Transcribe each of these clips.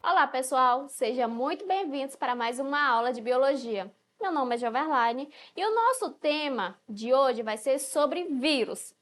Olá, pessoal! Sejam muito bem-vindos para mais uma aula de Biologia. Meu nome é Joverlaine e o nosso tema de hoje vai ser sobre vírus.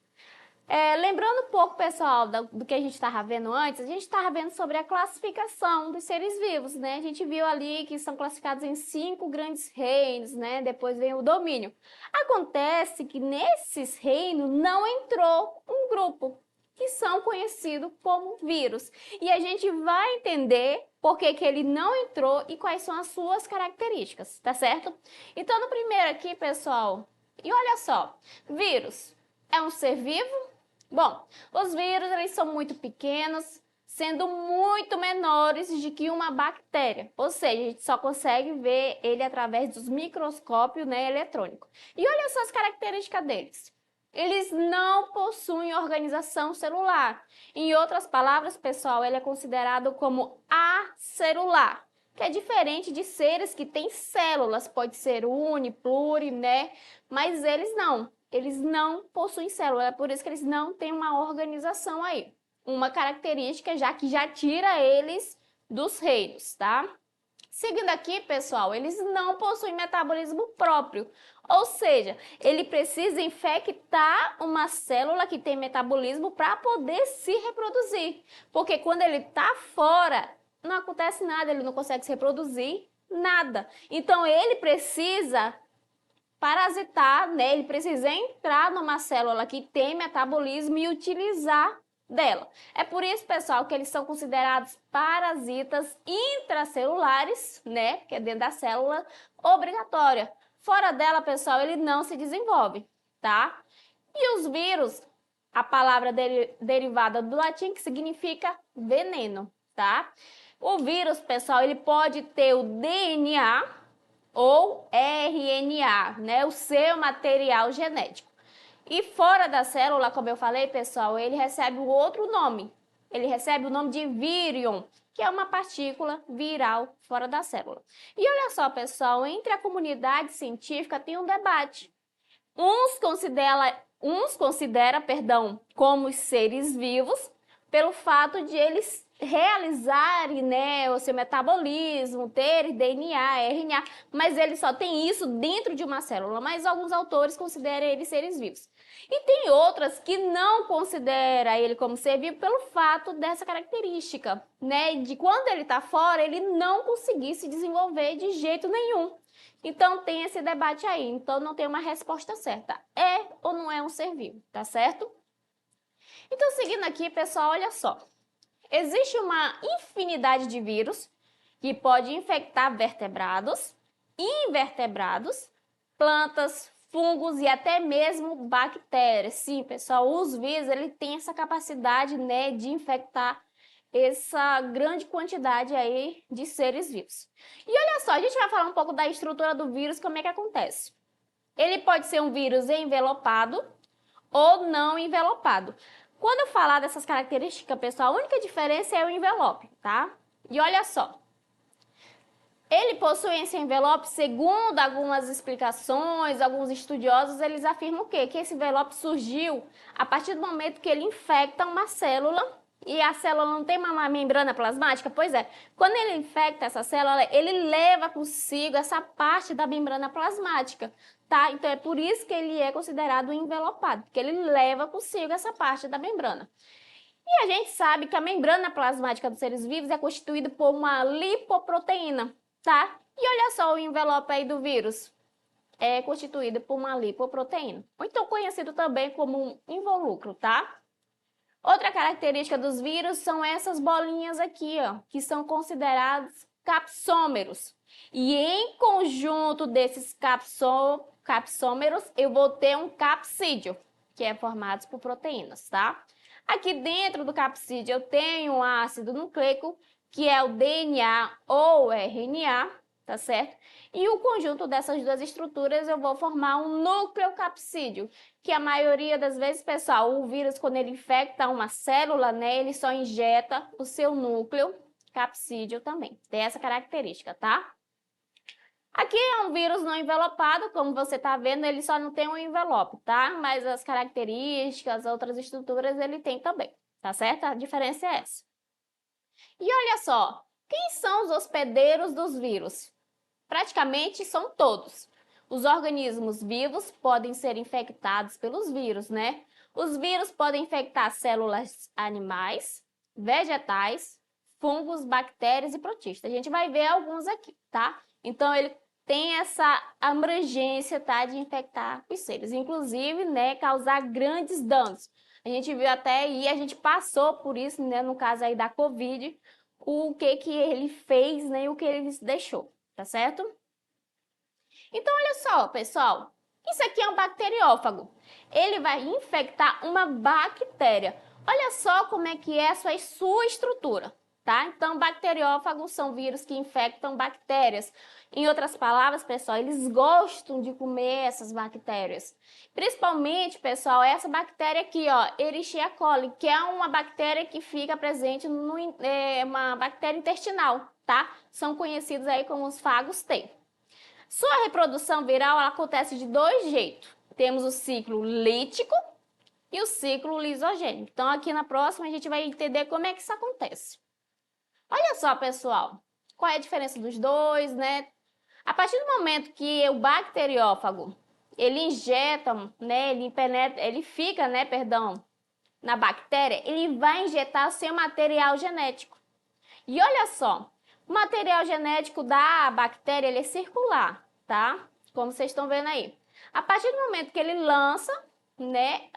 Lembrando um pouco, pessoal, do que a gente estava vendo antes, a gente estava vendo sobre a classificação dos seres vivos, né? A gente viu ali que são classificados em 5 grandes reinos, né? Depois vem o domínio. Acontece que nesses reinos não entrou um grupo, que são conhecidos como vírus. E a gente vai entender por que ele não entrou e quais são as suas características, tá certo? Então, no primeiro aqui, pessoal, e olha só, vírus é um ser vivo? Bom, os vírus eles são muito pequenos, sendo muito menores de que uma bactéria. Ou seja, a gente só consegue ver ele através dos microscópios, né, eletrônico. E olha só as características deles. Eles não possuem organização celular. Em outras palavras, pessoal, ele é considerado como acelular, que é diferente de seres que têm células, pode ser uni, pluri, né? Mas eles não possuem célula, é por isso que eles não têm uma organização aí. Uma característica já que já tira eles dos reinos, tá? Seguindo aqui, pessoal, eles não possuem metabolismo próprio, ou seja, ele precisa infectar uma célula que tem metabolismo para poder se reproduzir, porque quando ele está fora, não acontece nada, ele não consegue se reproduzir, nada. Então, ele precisa parasitar, né? Ele precisa entrar numa célula que tem metabolismo e utilizar dela. É por isso, pessoal, que eles são considerados parasitas intracelulares, né? Que é dentro da célula obrigatória. Fora dela, pessoal, ele não se desenvolve, tá? E os vírus, a palavra derivada do latim que significa veneno, tá? O vírus, pessoal, ele pode ter o DNA ou RNA, né? O seu material genético. E fora da célula, como eu falei, pessoal, ele recebe o outro nome. Ele recebe o nome de vírion, que é uma partícula viral fora da célula. E olha só, pessoal, entre a comunidade científica tem um debate. Uns considera, como seres vivos pelo fato de eles realizarem, né, o seu metabolismo, ter DNA, RNA, mas eles só têm isso dentro de uma célula, mas alguns autores consideram eles seres vivos. E tem outras que não consideram ele como ser vivo pelo fato dessa característica, né, de quando ele está fora, ele não conseguir se desenvolver de jeito nenhum. Então, tem esse debate aí. Então, não tem uma resposta certa. É ou não é um ser vivo, tá certo? Então, seguindo aqui, pessoal, olha só. Existe uma infinidade de vírus que pode infectar vertebrados, invertebrados, plantas, fungos e até mesmo bactérias. Sim, pessoal, os vírus ele tem essa capacidade, né, de infectar essa grande quantidade aí de seres vivos. E olha só, a gente vai falar um pouco da estrutura do vírus, como é que acontece. Ele pode ser um vírus envelopado ou não envelopado. Quando eu falar dessas características, pessoal, a única diferença é o envelope, tá? E olha só, ele possui esse envelope, segundo algumas explicações, alguns estudiosos, eles afirmam o quê? Que esse envelope surgiu a partir do momento que ele infecta uma célula e a célula não tem uma membrana plasmática? Pois é, quando ele infecta essa célula, ele leva consigo essa parte da membrana plasmática, tá? Então é por isso que ele é considerado envelopado, porque ele leva consigo essa parte da membrana. E a gente sabe que a membrana plasmática dos seres vivos é constituída por uma lipoproteína, tá? E olha só o envelope aí do vírus. É constituído por uma lipoproteína, ou então conhecido também como um involucro, tá? Outra característica dos vírus são essas bolinhas aqui, ó, que são considerados capsômeros. E em conjunto desses capsômeros, eu vou ter um capsídeo, que é formado por proteínas, tá? Aqui dentro do capsídeo eu tenho um ácido nucleico, que é o DNA ou RNA, tá certo? E o conjunto dessas duas estruturas eu vou formar um nucleocapsídeo, que a maioria das vezes, pessoal, o vírus, quando ele infecta uma célula, né, ele só injeta o seu núcleo capsídeo também. Tem essa característica, tá? Aqui é um vírus não envelopado, como você está vendo, ele só não tem um envelope, tá? Mas as características, outras estruturas, ele tem também, tá certo? A diferença é essa. E olha só, quem são os hospedeiros dos vírus? Praticamente são todos. Os organismos vivos podem ser infectados pelos vírus, né? Os vírus podem infectar células animais, vegetais, fungos, bactérias e protistas. A gente vai ver alguns aqui, tá? Então, ele tem essa abrangência, tá, de infectar os seres, inclusive, né, causar grandes danos. A gente viu até aí, a gente passou por isso, né, no caso aí da Covid, o que ele fez, né, e o que ele deixou, tá certo? Então, olha só, pessoal, isso aqui é um bacteriófago. Ele vai infectar uma bactéria. Olha só como é que é a sua estrutura, tá? Então, bacteriófagos são vírus que infectam bactérias. Em outras palavras, pessoal, eles gostam de comer essas bactérias. Principalmente, pessoal, essa bactéria aqui, ó, Escherichia coli, que é uma bactéria que fica presente uma bactéria intestinal, tá? São conhecidos aí como os fagos T. Sua reprodução viral ela acontece de dois jeitos. Temos o ciclo lítico e o ciclo lisogênico. Então, aqui na próxima, a gente vai entender como é que isso acontece. Olha só, pessoal, qual é a diferença dos dois, né? A partir do momento que o bacteriófago, ele injeta, né, ele penetra, ele fica, né, perdão, na bactéria, ele vai injetar seu material genético. E olha só, o material genético da bactéria, ele é circular, tá? Como vocês estão vendo aí. A partir do momento que ele lança, né,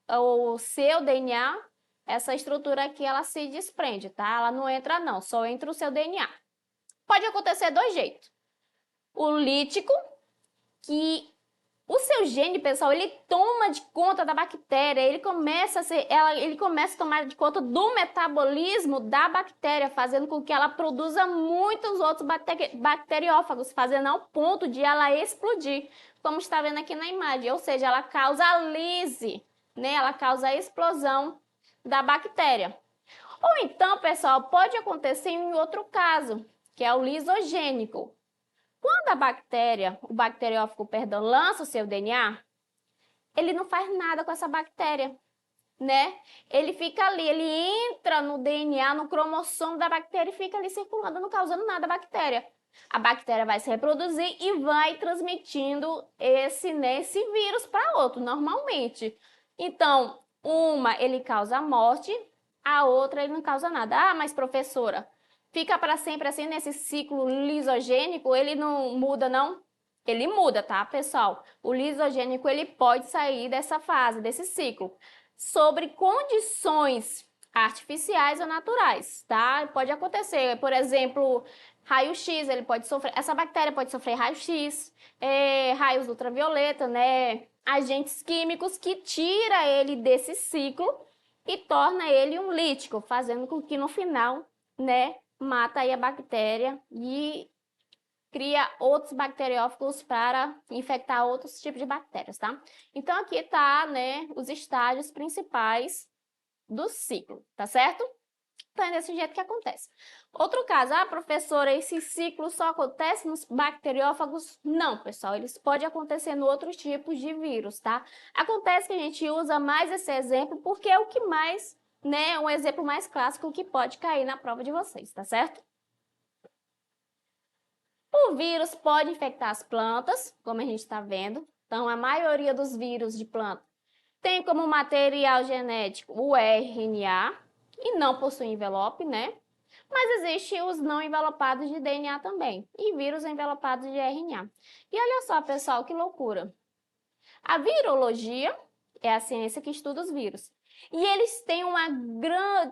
o seu DNA, essa estrutura aqui, ela se desprende, tá? Ela não entra não, só entra o seu DNA. Pode acontecer dois jeitos. O lítico, que o seu gene, pessoal, ele toma de conta da bactéria, ele começa a tomar de conta do metabolismo da bactéria, fazendo com que ela produza muitos outros bacteriófagos, fazendo ao ponto de ela explodir, como está vendo aqui na imagem. Ou seja, ela causa a lise, né? Ela causa a explosão da bactéria. Ou então, pessoal, pode acontecer em outro caso, que é o lisogênico. Quando a bactéria, o bacteriófago, perdão, lança o seu DNA, ele não faz nada com essa bactéria, né? Ele fica ali, ele entra no DNA, no cromossomo da bactéria e fica ali circulando, não causando nada à bactéria. A bactéria vai se reproduzir e vai transmitindo esse vírus para outro, normalmente. Então, uma ele causa a morte, a outra ele não causa nada. Ah, mas professora, fica para sempre assim nesse ciclo lisogênico, ele não muda, não? Ele muda, tá, pessoal? O lisogênico, ele pode sair dessa fase, desse ciclo, sobre condições artificiais ou naturais, tá? Pode acontecer, por exemplo, raio-x, ele pode sofrer, essa bactéria pode sofrer raio-x, raios ultravioleta, né? Agentes químicos que tira ele desse ciclo e torna ele um lítico, fazendo com que no final, né, mata aí a bactéria e cria outros bacteriófagos para infectar outros tipos de bactérias, tá? Então, aqui tá, né, os estágios principais do ciclo, tá certo? Então, é desse jeito que acontece. Outro caso, professora, esse ciclo só acontece nos bacteriófagos? Não, pessoal, eles podem acontecer em outros tipos de vírus, tá? Acontece que a gente usa mais esse exemplo porque é o que mais, né, um exemplo mais clássico que pode cair na prova de vocês, tá certo? O vírus pode infectar as plantas, como a gente está vendo. Então, a maioria dos vírus de planta tem como material genético o RNA e não possui envelope, né? Mas existem os não envelopados de DNA também e vírus envelopados de RNA. E olha só, pessoal, que loucura. A virologia é a ciência que estuda os vírus. E eles têm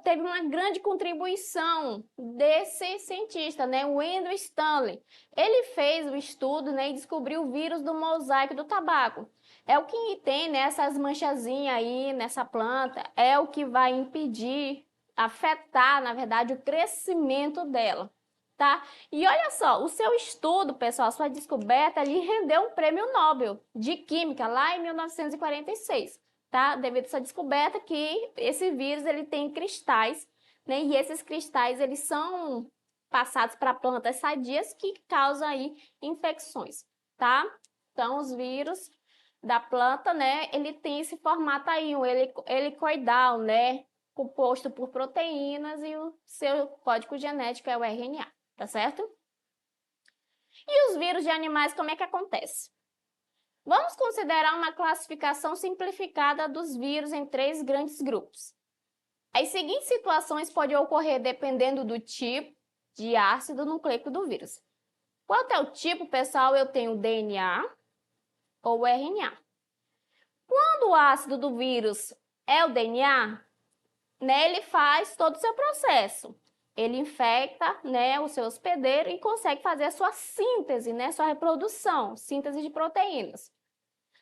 teve uma grande contribuição desse cientista, né, o Andrew Stanley. Ele fez o estudo, né, e descobriu o vírus do mosaico do tabaco. É o que tem nessas manchazinhas aí nessa planta, é o que vai impedir, afetar, na verdade, o crescimento dela, tá? E olha só, o seu estudo, pessoal, sua descoberta, lhe rendeu um prêmio Nobel de Química lá em 1946, tá? Devido a essa descoberta que esse vírus, ele tem cristais, né? E esses cristais, eles são passados para plantas sadias que causam aí infecções, tá? Então, os vírus da planta, né, ele tem esse formato aí, um helicoidal, né, composto por proteínas e o seu código genético é o RNA, tá certo? E os vírus de animais, como é que acontece? Vamos considerar uma classificação simplificada dos vírus em 3 grandes grupos. As seguintes situações podem ocorrer dependendo do tipo de ácido nucleico do vírus. Quanto é o tipo, pessoal, eu tenho DNA ou RNA. Quando o ácido do vírus é o DNA, né, ele faz todo o seu processo. Ele infecta, né, o seu hospedeiro e consegue fazer a sua síntese, né, sua reprodução, síntese de proteínas.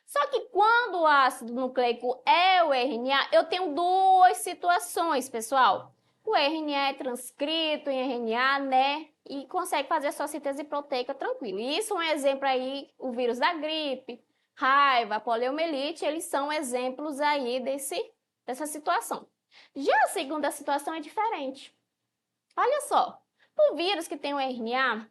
Só que quando o ácido nucleico é o RNA, eu tenho 2 situações, pessoal. O RNA é transcrito em RNA, né, e consegue fazer a sua síntese proteica tranquilo. E isso é um exemplo aí, o vírus da gripe, raiva, poliomielite, eles são exemplos aí dessa situação. Já a segunda situação é diferente. Olha só, o vírus que tem o RNA,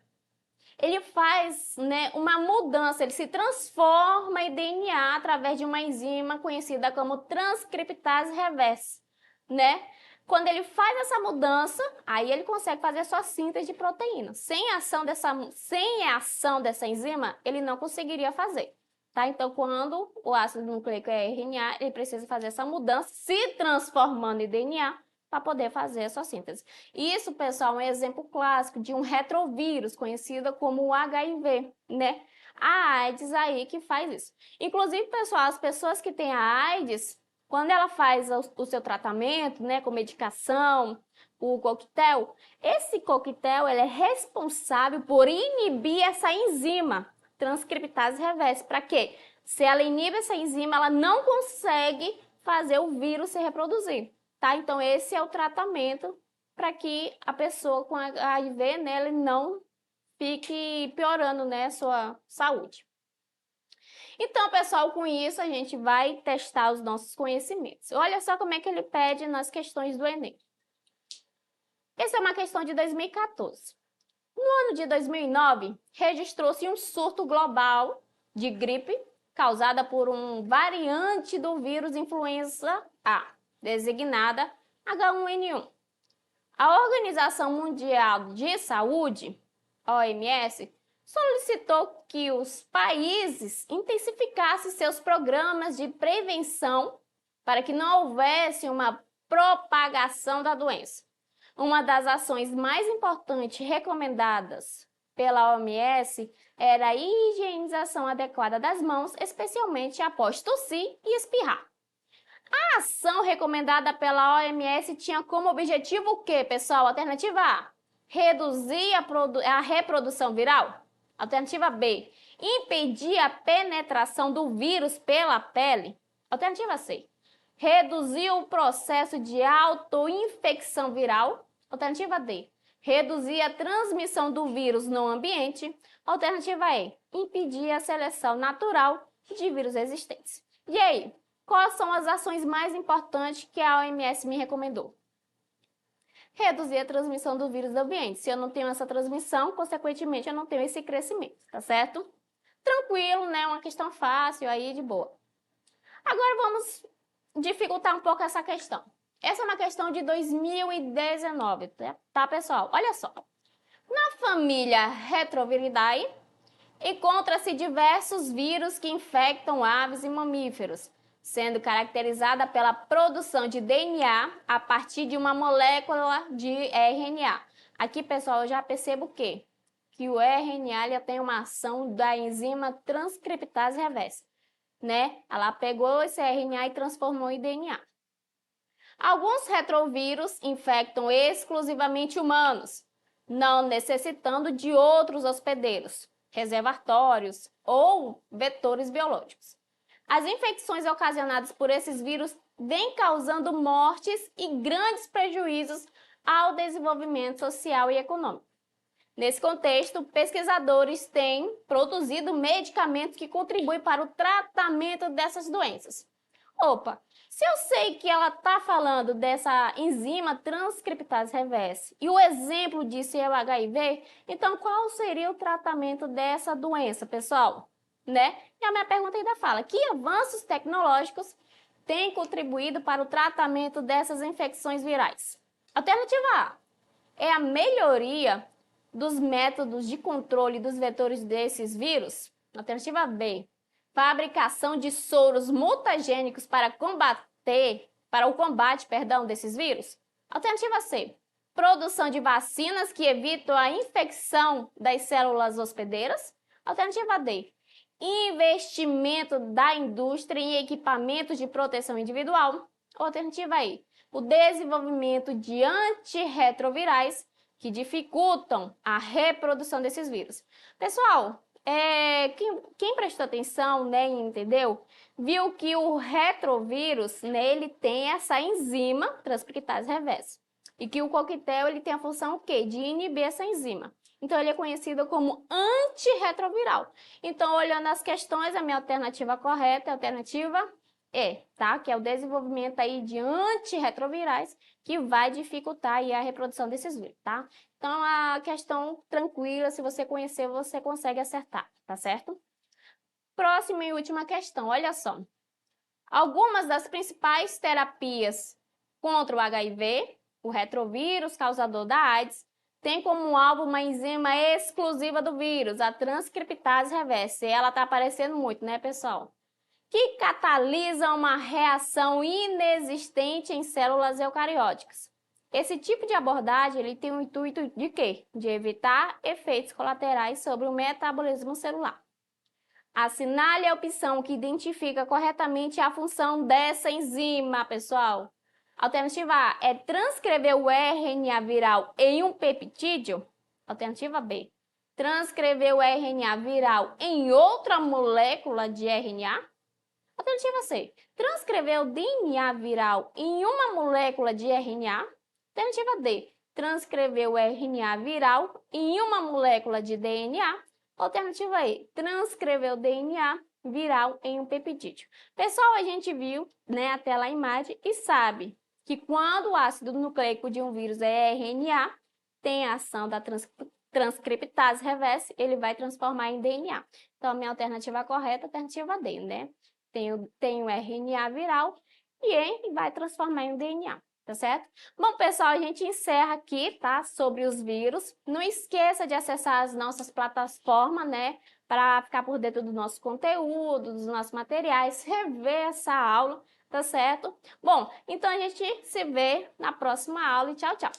ele faz, né, uma mudança, ele se transforma em DNA através de uma enzima conhecida como transcriptase reversa, né? Quando ele faz essa mudança, aí ele consegue fazer a sua síntese de proteína. Sem a ação dessa enzima, ele não conseguiria fazer. Tá? Então, quando o ácido nucleico é RNA, ele precisa fazer essa mudança, se transformando em DNA, para poder fazer a sua síntese. Isso, pessoal, é um exemplo clássico de um retrovírus, conhecido como o HIV, né? A AIDS aí que faz isso. Inclusive, pessoal, as pessoas que têm a AIDS, quando ela faz o seu tratamento, né, com medicação, o coquetel, esse coquetel ele é responsável por inibir essa enzima transcriptase reversa. Para quê? Se ela inibe essa enzima, ela não consegue fazer o vírus se reproduzir. Tá? Então, esse é o tratamento para que a pessoa com HIV, né, ele não fique piorando, né, a sua saúde. Então, pessoal, com isso a gente vai testar os nossos conhecimentos. Olha só como é que ele pede nas questões do Enem. Essa é uma questão de 2014. No ano de 2009, registrou-se um surto global de gripe causada por um variante do vírus influenza A, designada H1N1. A Organização Mundial de Saúde, OMS, solicitou que os países intensificassem seus programas de prevenção para que não houvesse uma propagação da doença. Uma das ações mais importantes recomendadas pela OMS era a higienização adequada das mãos, especialmente após tossir e espirrar. A ação recomendada pela OMS tinha como objetivo o quê, pessoal? Alternativa A, reduzir a reprodução viral. Alternativa B, impedir a penetração do vírus pela pele. Alternativa C, reduzir o processo de autoinfecção viral. Alternativa D, reduzir a transmissão do vírus no ambiente. Alternativa E, impedir a seleção natural de vírus existentes. E aí, quais são as ações mais importantes que a OMS me recomendou? Reduzir a transmissão do vírus no ambiente. Se eu não tenho essa transmissão, consequentemente eu não tenho esse crescimento, tá certo? Tranquilo, né? Uma questão fácil aí, de boa. Agora vamos dificultar um pouco essa questão. Essa é uma questão de 2019, tá, pessoal? Olha só. Na família Retroviridae, encontra-se diversos vírus que infectam aves e mamíferos, sendo caracterizada pela produção de DNA a partir de uma molécula de RNA. Aqui, pessoal, eu já percebo o quê? Que o RNA ele tem uma ação da enzima transcriptase reversa, né? Ela pegou esse RNA e transformou em DNA. Alguns retrovírus infectam exclusivamente humanos, não necessitando de outros hospedeiros, reservatórios ou vetores biológicos. As infecções ocasionadas por esses vírus vêm causando mortes e grandes prejuízos ao desenvolvimento social e econômico. Nesse contexto, pesquisadores têm produzido medicamentos que contribuem para o tratamento dessas doenças. Opa, se eu sei que ela está falando dessa enzima transcriptase reverse e o exemplo disso é o HIV, então qual seria o tratamento dessa doença, pessoal? Né? E a minha pergunta ainda fala, que avanços tecnológicos têm contribuído para o tratamento dessas infecções virais? Alternativa A é a melhoria dos métodos de controle dos vetores desses vírus. Alternativa B, fabricação de soros mutagênicos para o combate, desses vírus. Alternativa C, produção de vacinas que evitam a infecção das células hospedeiras. Alternativa D, investimento da indústria em equipamentos de proteção individual. Alternativa E, o desenvolvimento de antirretrovirais que dificultam a reprodução desses vírus. Pessoal, quem prestou atenção, né, e entendeu, viu que o retrovírus, né, ele tem essa enzima transcriptase reverse. E que o coquetel ele tem a função o quê? De inibir essa enzima. Então, ele é conhecido como antirretroviral. Então, olhando as questões, a minha alternativa correta é a alternativa E, tá? Que é o desenvolvimento aí de antirretrovirais que vai dificultar aí a reprodução desses vírus, tá? Então, a questão tranquila, se você conhecer, você consegue acertar, tá certo? Próxima e última questão, olha só. Algumas das principais terapias contra o HIV, o retrovírus causador da AIDS, tem como alvo uma enzima exclusiva do vírus, a transcriptase reverse. Ela está aparecendo muito, né, pessoal? Que catalisa uma reação inexistente em células eucarióticas. Esse tipo de abordagem ele tem o intuito de quê? De evitar efeitos colaterais sobre o metabolismo celular. Assinale a opção que identifica corretamente a função dessa enzima, pessoal. Alternativa A é transcrever o RNA viral em um peptídeo. Alternativa B, transcrever o RNA viral em outra molécula de RNA. Alternativa C, transcrever o DNA viral em uma molécula de RNA. Alternativa D, transcrever o RNA viral em uma molécula de DNA. Alternativa E, transcrever o DNA viral em um peptídeo. Pessoal, a gente viu, né, até lá a imagem e sabe que quando o ácido nucleico de um vírus é RNA, tem a ação da transcriptase reverse, ele vai transformar em DNA. Então, a minha alternativa correta é a alternativa D, né? Tem o RNA viral e vai transformar em DNA, tá certo? Bom, pessoal, a gente encerra aqui, tá? Sobre os vírus. Não esqueça de acessar as nossas plataformas, né? Para ficar por dentro do nosso conteúdo, dos nossos materiais, rever essa aula, tá certo? Bom, então a gente se vê na próxima aula e tchau, tchau!